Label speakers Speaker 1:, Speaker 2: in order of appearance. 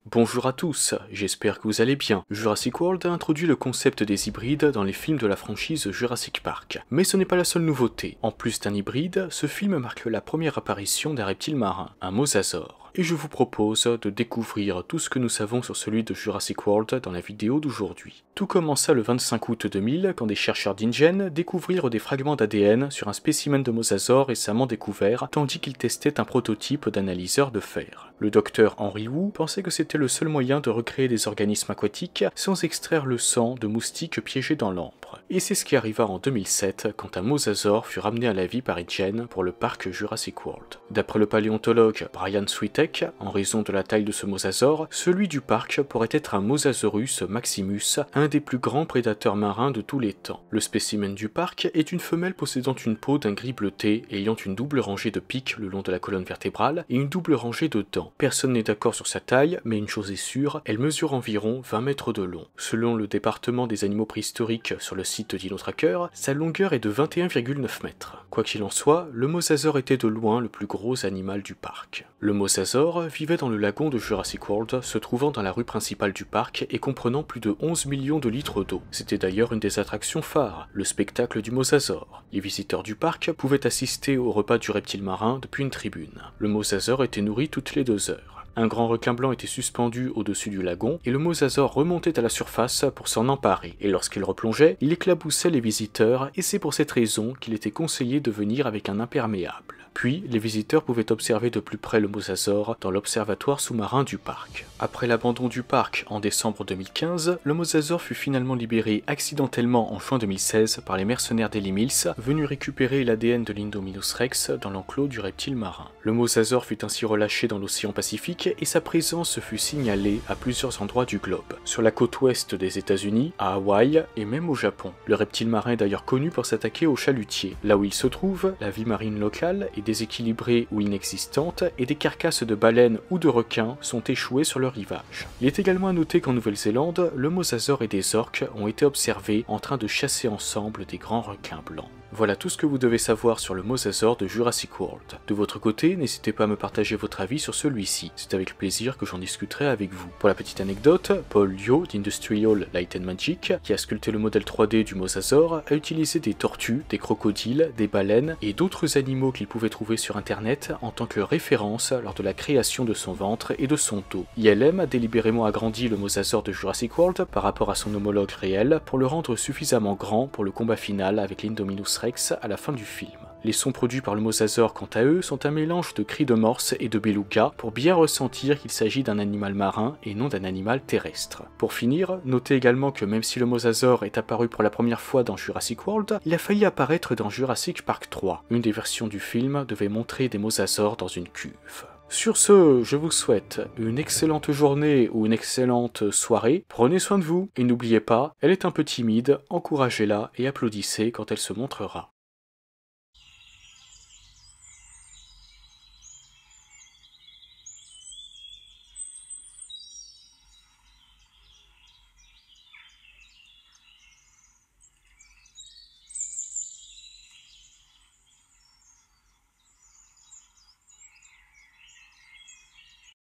Speaker 1: Bonjour à tous, j'espère que vous allez bien. Jurassic World a introduit le concept des hybrides dans les films de la franchise Jurassic Park. Mais ce n'est pas la seule nouveauté. En plus d'un hybride, ce film marque la première apparition d'un reptile marin, un mosasaure. Et je vous propose de découvrir tout ce que nous savons sur celui de Jurassic World dans la vidéo d'aujourd'hui. Tout commença le 25 août 2000 quand des chercheurs d'InGen découvrirent des fragments d'ADN sur un spécimen de mosasaure récemment découvert tandis qu'ils testaient un prototype d'analyseur de fer. Le docteur Henry Wu pensait que c'était le seul moyen de recréer des organismes aquatiques sans extraire le sang de moustiques piégés dans l'ambre. Et c'est ce qui arriva en 2007 quand un mosasaure fut ramené à la vie par InGen pour le parc Jurassic World. D'après le paléontologue Brian Switek, en raison de la taille de ce mosasaure, celui du parc pourrait être un Mosasaurus maximus, un des plus grands prédateurs marins de tous les temps. Le spécimen du parc est une femelle possédant une peau d'un gris bleuté, ayant une double rangée de pics le long de la colonne vertébrale et une double rangée de dents. Personne n'est d'accord sur sa taille, mais une chose est sûre, elle mesure environ 20 mètres de long. Selon le département des animaux préhistoriques sur le site DinoTracker, sa longueur est de 21,9 mètres. Quoi qu'il en soit, le mosasaure était de loin le plus gros animal du parc. Le mosasaure vivait dans le lagon de Jurassic World, se trouvant dans la rue principale du parc et comprenant plus de 11 millions de litres d'eau. C'était d'ailleurs une des attractions phares, le spectacle du mosasaure. Les visiteurs du parc pouvaient assister au repas du reptile marin depuis une tribune. Le mosasaure était nourri toutes les 2 heures. Un grand requin blanc était suspendu au-dessus du lagon, et le mosasaure remontait à la surface pour s'en emparer, et lorsqu'il replongeait, il éclaboussait les visiteurs, et c'est pour cette raison qu'il était conseillé de venir avec un imperméable. Puis, les visiteurs pouvaient observer de plus près le mosasaure dans l'observatoire sous-marin du parc. Après l'abandon du parc en décembre 2015, le mosasaure fut finalement libéré accidentellement en juin 2016 par les mercenaires d'Eli Mills, venus récupérer l'ADN de l'Indominus Rex dans l'enclos du reptile marin. Le mosasaure fut ainsi relâché dans l'océan Pacifique et sa présence fut signalée à plusieurs endroits du globe, sur la côte ouest des États-Unis, à Hawaï et même au Japon. Le reptile marin est d'ailleurs connu pour s'attaquer aux chalutiers. Là où il se trouve, la vie marine locale est déséquilibrée ou inexistante et des carcasses de baleines ou de requins sont échouées sur le rivage. Il est également à noter qu'en Nouvelle-Zélande, le mosasaure et des orques ont été observés en train de chasser ensemble des grands requins blancs. Voilà tout ce que vous devez savoir sur le mosasaure de Jurassic World. De votre côté, n'hésitez pas à me partager votre avis sur celui-ci, c'est avec plaisir que j'en discuterai avec vous. Pour la petite anecdote, Paul Liu d'Industrial Light and Magic, qui a sculpté le modèle 3D du mosasaure, a utilisé des tortues, des crocodiles, des baleines et d'autres animaux qu'il pouvait trouver sur internet en tant que référence lors de la création de son ventre et de son dos. ILM a délibérément agrandi le mosasaure de Jurassic World par rapport à son homologue réel pour le rendre suffisamment grand pour le combat final avec l'Indominus Rex à la fin du film. Les sons produits par le mosasaure quant à eux sont un mélange de cris de morse et de beluga pour bien ressentir qu'il s'agit d'un animal marin et non d'un animal terrestre. Pour finir, notez également que même si le mosasaure est apparu pour la première fois dans Jurassic World, il a failli apparaître dans Jurassic Park 3. Une des versions du film devait montrer des mosasaures dans une cuve. Sur ce, je vous souhaite une excellente journée ou une excellente soirée, prenez soin de vous et n'oubliez pas, elle est un peu timide, encouragez-la et applaudissez quand elle se montrera.